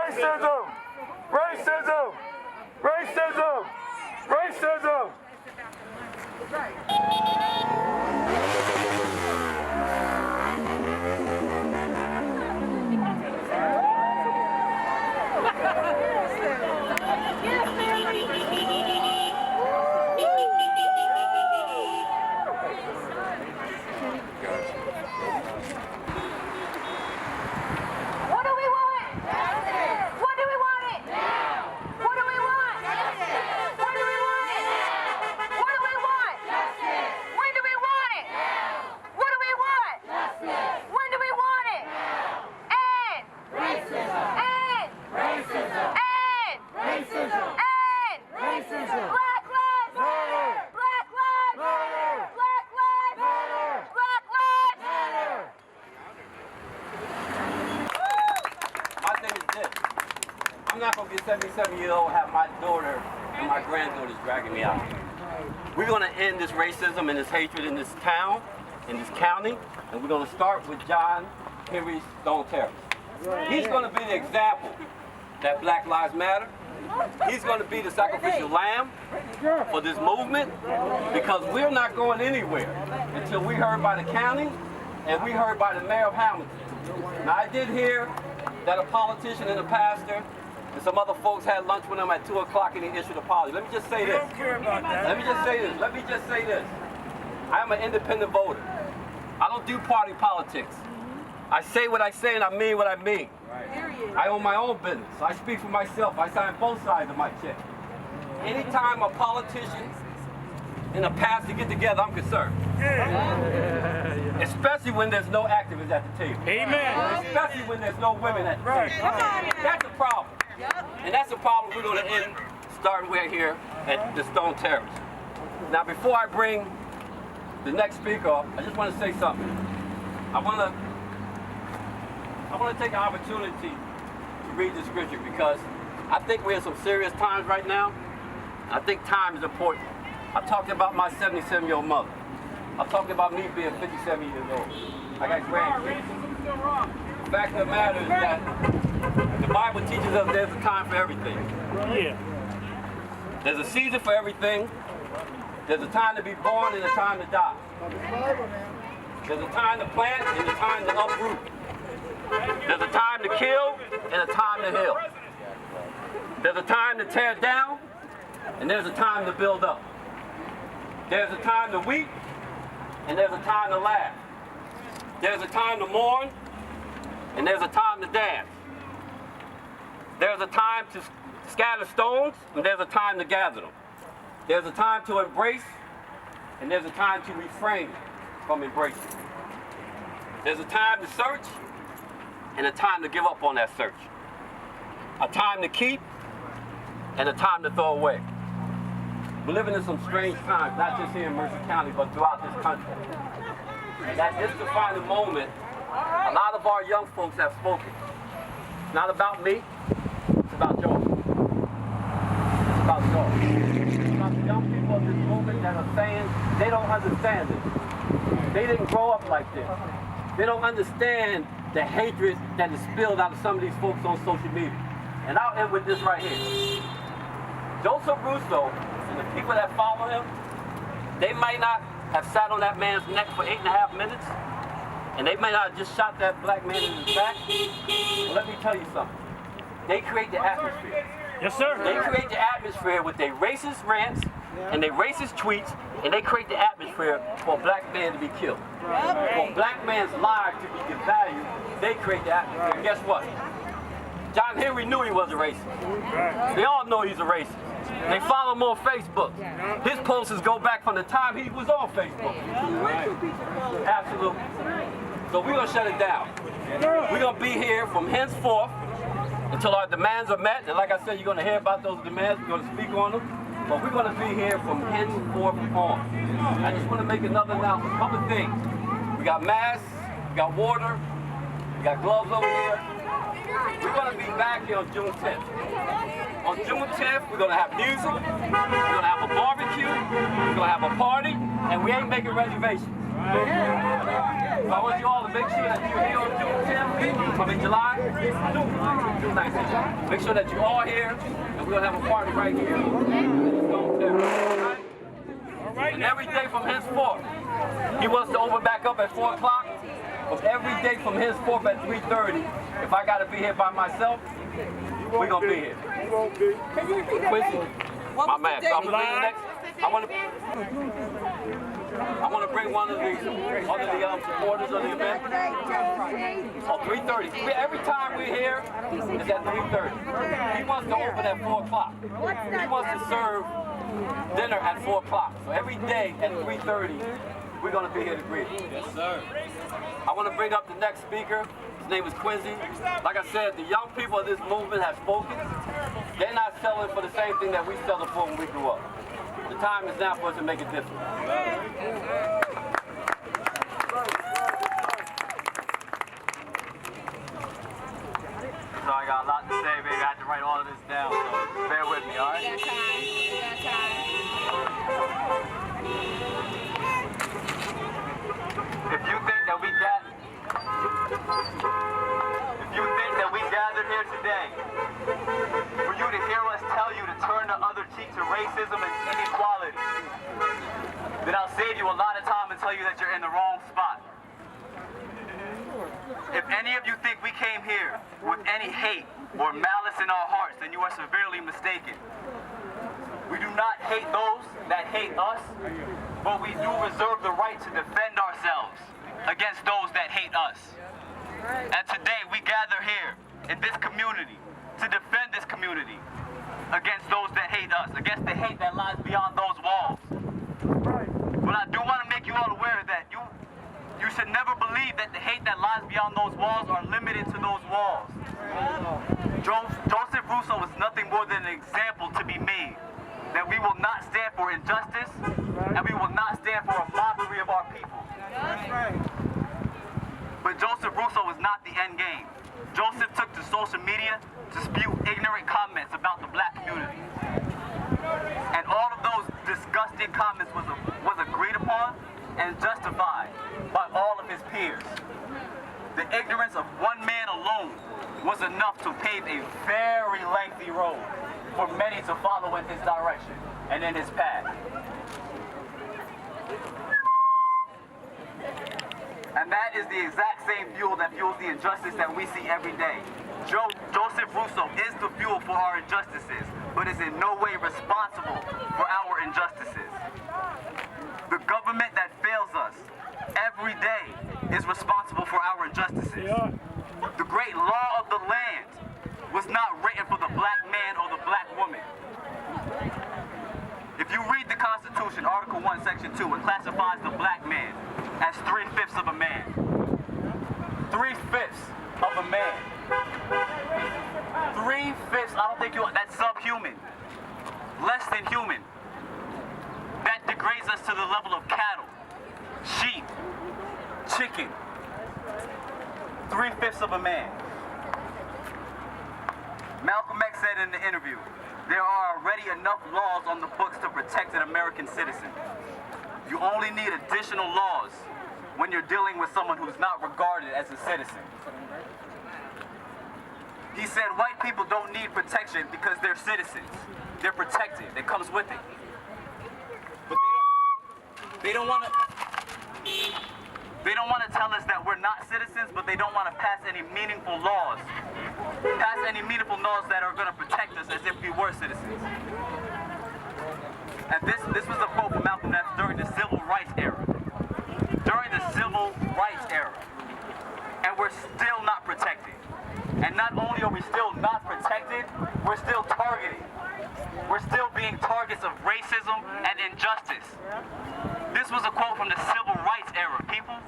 Racism! Racism! Racism! Racism! I'm not going to get 77 years old and have my daughter and my granddaughters dragging me out. We're going to end this racism and this hatred in this town, in this county, and we're going to start with John Henry Stone Terrace. He's going to be the example that Black Lives Matter. He's going to be the sacrificial lamb for this movement, because we're not going anywhere until we heard by the county and we heard by the mayor of Hamilton. Now, I did hear that a politician and a pastor and some other folks had lunch with him at 2 o'clock and he issued an apology. Let me just say this. Let me just say this. I am an independent voter. I don't do party politics. I say what I say and I mean what I mean. I own my own business. I speak for myself. I sign both sides of my check. Anytime a politician and a pastor get together, I'm concerned. Especially when there's no activists at the table. Amen. Especially when there's no women at the table. That's a problem. And that's a problem we're going to end starting right here at the Stone Terrace. Now, before I bring the next speaker up, I just want to say something. I want to take an opportunity to read the scripture, because I think we're in some serious times right now. I think time is important. I talked about my 77-year-old mother. I talked about me being 57 years old. I got grandkids. The fact of the matter is that the Bible teaches us there's a time for everything. Yeah. There's a season for everything. There's a time to be born and a time to die. There's a time to plant and a time to uproot. There's a time to kill and a time to heal. There's a time to tear down and there's a time to build up. There's a time to weep and there's a time to laugh. There's a time to mourn and there's a time to dance. There's a time to scatter stones and there's a time to gather them. There's a time to embrace and there's a time to refrain from embracing. There's a time to search and a time to give up on that search. A time to keep and a time to throw away. We're living in some strange times, not just here in Mercer County, but throughout this country. And at this defining moment, a lot of our young folks have spoken. It's not about me, it's about Joe. It's about Joe. It's about the young people of this movement that are saying they don't understand this. They didn't grow up like this. They don't understand the hatred that is spilled out of some of these folks on social media. And I'll end with this right here. Joseph Russo and the people that follow him, they might not have sat on that man's neck for 8.5 minutes, and they may not have just shot that black man in his back. But let me tell you something. They create the atmosphere. Yes, sir. They create the atmosphere with their racist rants and their racist tweets, and they create the atmosphere for a black man to be killed. For a black man's life to be devalued, they create the atmosphere. And guess what? John Henry knew he was a racist. They all know he's a racist. They follow him on Facebook. His posts go back from the time he was on Facebook. Absolutely. So we're going to shut it down. We're going to be here from henceforth until our demands are met. And like I said, you're going to hear about those demands. We're going to speak on them. But we're going to be here from henceforth on. I just want to make another announcement. A couple of things. We got masks, we got water, we got gloves over here. We're going to be back here on June 10th. On June 10th, we're going to have music, we're going to have a barbecue, we're going to have a party, and we ain't making reservations. So I want you all to make sure that you're here on June 10th, July. nice of you. Make sure that you're all here, and we'll have a party right here. Right? And every day from henceforth, he wants to open back up at 4 o'clock. But every day from henceforth at 3:30, if I got to be here by myself, we're going to be here. Quincy, my man, so I'm going to bring the next. I want to bring one of the supporters of the event. Oh, 3:30. Every time we're here, it's at 3:30. He wants to open at 4 o'clock. He wants to serve dinner at 4 o'clock. So every day at 3:30, we're going to be here to greet. Yes, sir. I want to bring up the next speaker. His name is Quincy. Like I said, the young people of this movement have spoken. They're not selling for the same thing that we settled for when we grew up. The time is now for us to make a difference. So I got a lot to say, baby. I had to write all of this down, so bear with me, all right? We got time. We got time. If you think that we gathered here today for you to hear us tell you to turn the other cheek to racism and inequality, then I'll save you a lot of time and tell you that you're in the wrong spot. If any of you think we came here with any hate or malice in our hearts, then you are severely mistaken. We do not hate those that hate us, but we do reserve the right to defend ourselves against those that hate us. And today we gather here in this community to defend this community against those that hate us, against the hate that lies beyond those walls. But I do want to make you all aware that you should never believe that the hate that lies beyond those walls are limited to those walls. Joseph Russo is nothing more than an example to be made that we will not stand for injustice and we will not stand for a mockery of our people. But Joseph Russo is not the end game. Joseph took to social media to spew ignorant comments about the black community. And all of those disgusting comments was agreed upon and justified by all of his peers. The ignorance of one man alone was enough to pave a very lengthy road for many to follow in his direction and in his path. And that is the exact same fuel that fuels the injustice that we see every day. Joseph Russo is the fuel for our injustices, but is in no way responsible for our injustices. The government that fails us every day is responsible for our injustices. The great law of the land was not written for the black man or the black woman. If you read the Constitution, Article 1, Section 2, it classifies the black man as 3/5 of a man. 3/5 of a man. 3/5, I don't think that's subhuman. Less than human. That degrades us to the level of cattle, sheep, chicken. 3/5 of a man. Malcolm X said in the interview, there are already enough laws on the books to protect an American citizen. You only need additional laws when you're dealing with someone who's not regarded as a citizen. He said white people don't need protection because they're citizens. They're protected. It comes with it. But they don't want to tell us that we're not citizens, but they don't want to pass any meaningful laws. Pass any meaningful laws that are going to protect us as if we were citizens. And this was a quote from Malcolm X during the Civil Rights era. During the Civil Rights era. And we're still not protected. And not only are we still not protected, we're still targeted. We're still being targets of racism and injustice. This was a quote from the Civil Rights era, people.